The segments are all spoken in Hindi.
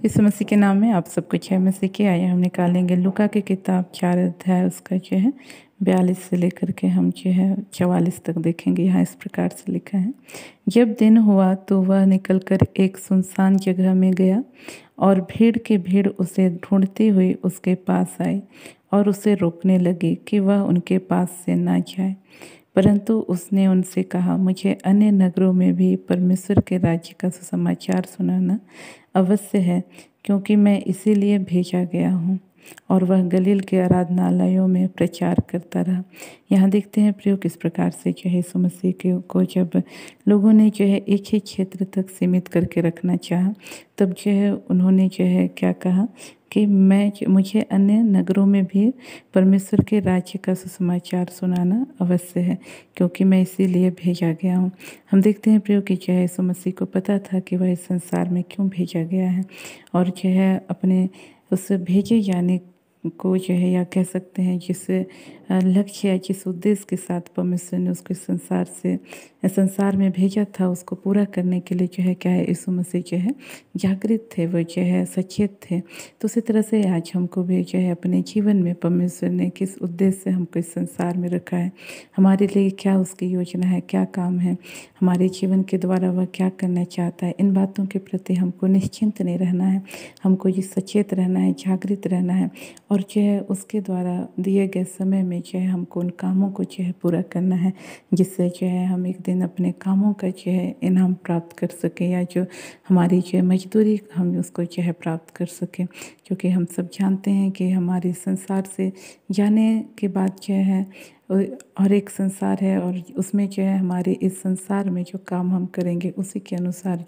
यीशु मसीह के नाम में आप सबको जय मसीह की। आइए हम निकालेंगे लूका की किताब 4 अध्याय उसका 42 से लेकर के हम 44 तक देखेंगे। यहाँ इस प्रकार से लिखा है। जब दिन हुआ तो वह निकलकर एक सुनसान जगह में गया और भीड़ की भीड़ उसे ढूंढती हुई उसके पास आई और उसे रोकने लगी कि वह उनके पास से ना जाए। परंतु उसने उनसे कहा, मुझे अन्य नगरों में भी परमेश्वर के राज्य का सुसमाचार सुनाना अवश्य है, क्योंकि मैं इसीलिए भेजा गया हूँ। और वह गलील के आराधनालयों में प्रचार करता रहा। यहाँ देखते हैं प्रियो किस प्रकार से यीशु मसीह को जब लोगों ने एक ही क्षेत्र तक सीमित करके रखना चाहा, तब उन्होंने क्या कहा कि मुझे अन्य नगरों में भी परमेश्वर के राज्य का सुसमाचार सुनाना अवश्य है, क्योंकि मैं इसीलिए भेजा गया हूँ। हम देखते हैं प्रियो कि यीशु मसीह को पता था कि वह इस संसार में क्यों भेजा गया है, और अपने उस भेजे जाने को या कह सकते हैं जिस लक्ष्य या जिस उद्देश्य के साथ परमेश्वर ने उसको संसार में भेजा था, उसको पूरा करने के लिए क्या है यीशु मसीह जागृत थे, वो सचेत थे। तो उसी तरह से आज हमको भी अपने जीवन में परमेश्वर ने किस उद्देश्य से हमको इस संसार में रखा है, हमारे लिए क्या उसकी योजना है, क्या काम है, हमारे जीवन के द्वारा वह क्या करना चाहता है, इन बातों के प्रति हमको निश्चिंत नहीं रहना है, हमको सचेत रहना है, जागृत रहना है। और उसके द्वारा दिए गए समय में हमको उन कामों को पूरा करना है, जिससे हम एक दिन अपने कामों का इनाम प्राप्त कर सकें, या जो हमारी मजदूरी हम उसको प्राप्त कर सकें। क्योंकि हम सब जानते हैं कि हमारे संसार से जाने के बाद और एक संसार है, और उसमें हमारे इस संसार में जो काम हम करेंगे उसी के अनुसार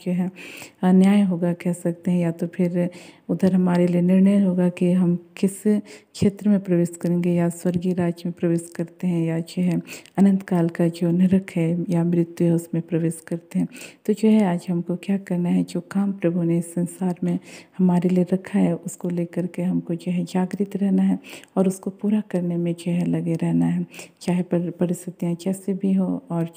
न्याय होगा, कह सकते हैं। या तो फिर उधर हमारे लिए निर्णय होगा कि हम किस क्षेत्र में प्रवेश करेंगे, या स्वर्गीय राज्य में प्रवेश करते हैं, या अनंत काल का जो नरक है या मृत्यु है उसमें प्रवेश करते हैं। तो आज हमको क्या करना है, जो काम प्रभु ने इस संसार में हमारे लिए रखा है उसको लेकर के हमको जागृत रहना है, और उसको पूरा करने में लगे रहना है, चाहे परिस्थितियाँ जैसे भी हो। और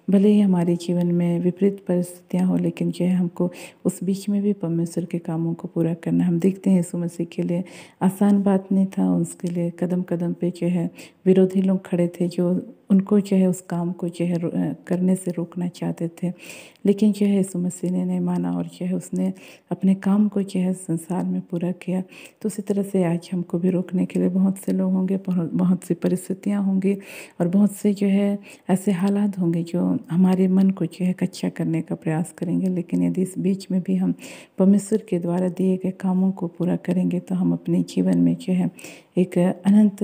भले ही हमारे जीवन में विपरीत परिस्थितियाँ हो, लेकिन हमको उस बीच में भी परमेश्वर के कामों को पूरा करना। हम देखते हैं यीशु मसीह के लिए आसान बात नहीं था, उसके लिए कदम कदम पे विरोधी लोग खड़े थे, जो उनको उस काम को करने से रोकना चाहते थे। लेकिन यीशु मसीह ने नहीं माना, और उसने अपने काम को संसार में पूरा किया। तो उसी तरह से आज हमको भी रोकने के लिए बहुत से लोग होंगे, बहुत सी परिस्थितियाँ होंगी, और बहुत से ऐसे हालात होंगे जो हमारे मन को कच्चा करने का प्रयास करेंगे। लेकिन यदि इस बीच में भी हम परमेश्वर के द्वारा दिए गए कामों को पूरा करेंगे, तो हम अपने जीवन में एक अनंत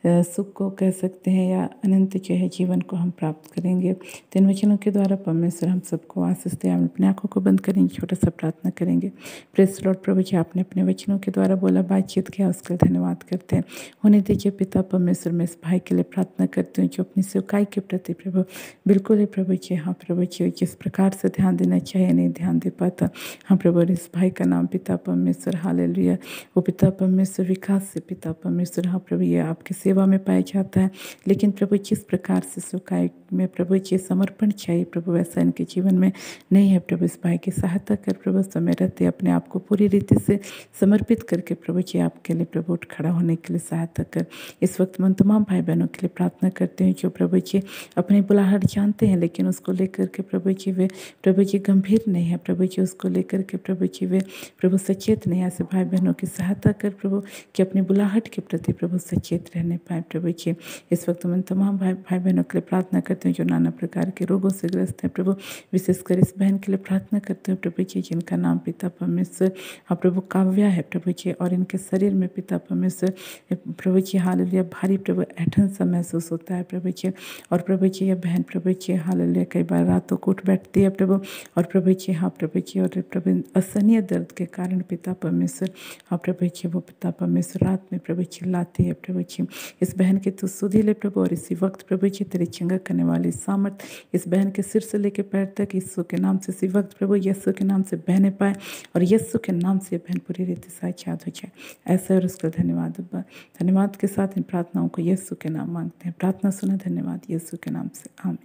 सुख को कह सकते हैं, या अनंत जीवन को हम प्राप्त करेंगे। तो इन वचनों के द्वारा परमेश्वर हम सबको आशीष दे। हम अपने आँखों को बंद करेंगे, छोटा सा प्रार्थना करेंगे। प्रेस लॉर्ड प्रभु जी, आपने अपने वचनों के द्वारा बोला, बातचीत किया, उसके लिए धन्यवाद करते हैं। होने दीजिए पिता परमेश्वर, मैं इस भाई के लिए प्रार्थना करती हूँ जो अपनी सेवकाई के प्रति प्रभु बिल्कुल ही प्रभु जी, हाँ प्रभु जी, जिस प्रकार से ध्यान देना चाहिए नहीं ध्यान दे पाता। हाँ प्रभु, इस भाई का नाम पिता परमेश्वर, हालेलुया, वो पिता परमेश्वर विकास से पिता परमेश्वर, हाँ प्रभु, ये आपकी सेवा में पाया जाता है। लेकिन प्रभु जिस प्रकार से सेवकाई में प्रभु जी समर्पण चाहिए प्रभु, वैसा इनके जीवन में नहीं है। प्रभु इस भाई की सहायता कर प्रभु, समय रहते अपने आप को पूरी रीति से समर्पित करके प्रभु जी आपके लिए प्रभु उठ खड़ा होने के लिए सहायता कर। इस वक्त मैं तमाम भाई बहनों के लिए प्रार्थना करते हैं जो प्रभु जी अपनी बुलाहट जानते हैं, लेकिन उसको लेकर के प्रभु जी वे प्रभु जी गंभीर नहीं है। प्रभु जी उसको लेकर के प्रभु जी वे प्रभु सचेत नहीं। ऐसे भाई बहनों की सहायता कर प्रभु कि अपनी बुलाहट के प्रति प्रभु सचेत रहने पाए। प्रभु जी इस वक्त मैं तमाम भाई बहनों के लिए प्रार्थना करते हैं जो नाना प्रकार के रोगों से ग्रस्त हैं प्रभु। विशेषकर इस बहन के लिए प्रार्थना करते हैं प्रभु जी जिनका नाम पिता परमेश्वर हाँ प्रभु काव्या है प्रभु जी, और इनके शरीर में पिता परमेश्वर प्रभु जी हालेलुया भारी प्रभु ऐठन सा महसूस होता है प्रभु जी। और प्रभु जी ये बहन प्रभु जी हालेलुया कई बार रातों को उठ बैठती है प्रभु, और प्रभु जी हाँ प्रभु जी, और प्रभु असहनीय दर्द के कारण पिता परमेश्वर हाँ प्रभु जी वो पिता परमेश्वर रात में प्रभु चिल्लाती है प्रभु जी। इस बहन के तू सुधी ले प्रभु, और इसी वक्त प्रभु जी तेरी चंगा करने वाली सामर्थ इस बहन के सिर से लेकर पैर तक यीशु के नाम से इसी वक्त प्रभु यीशु के नाम से बहने पाए, और यीशु के नाम से बहन पूरी रीति से आजाद हो जाए। ऐसा और उसका धन्यवाद अब्बा। धन्यवाद के साथ इन प्रार्थनाओं को यीशु के नाम मांगते हैं। प्रार्थना सुना, धन्यवाद यीशु के नाम से, आमीन।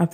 आप